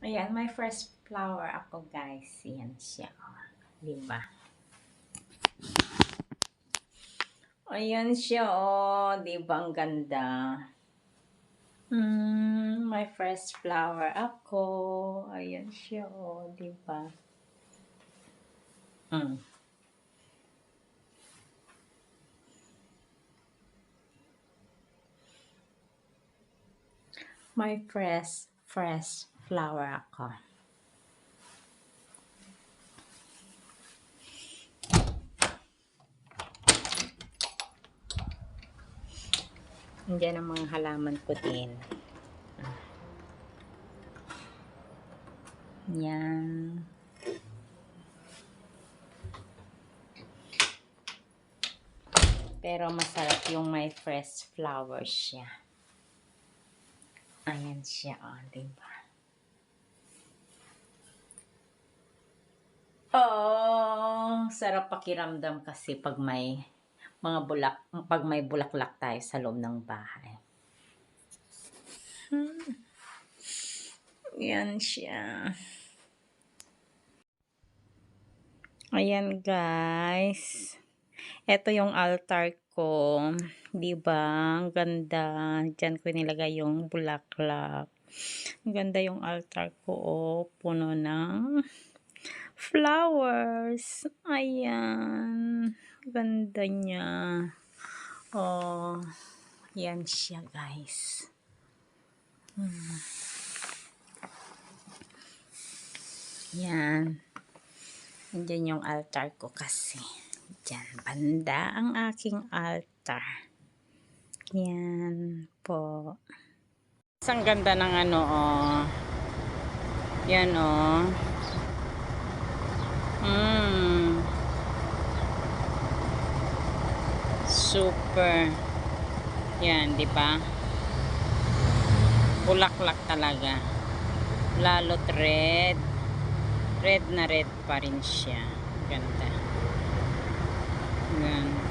Ayan, my first flower ako, guys. Yan siya. Diba? Ayan siya, oh. Diba ang ganda? My first flower ako. Ayan siya, oh. Diba? My fresh flower ako. Andiyan ang mga halaman ko din. Yan. Pero masarap yung may fresh flowers siya. Ayan siya, oh, diba? Oh, sarap pakiramdam kasi pag may pag may bulaklak tayo sa loob ng bahay. Yan siya. Ayan, guys. Ito yung altar ko. Diba? Ang ganda. Diyan ko nilagay yung bulaklak. Ang ganda yung altar ko. Oh, puno ng flowers. Ayan. Ganda niya. Oh, yan siya, guys. Yan. Diyan yung altar ko kasi. Diyan, banda ang aking altar. Yan po. Ang ganda ng ano, oh. Yan, oh. Super. Yan, di ba? Bulaklak talaga. Lalo't red. Red na red pa rin siya. Ganda. Ganda.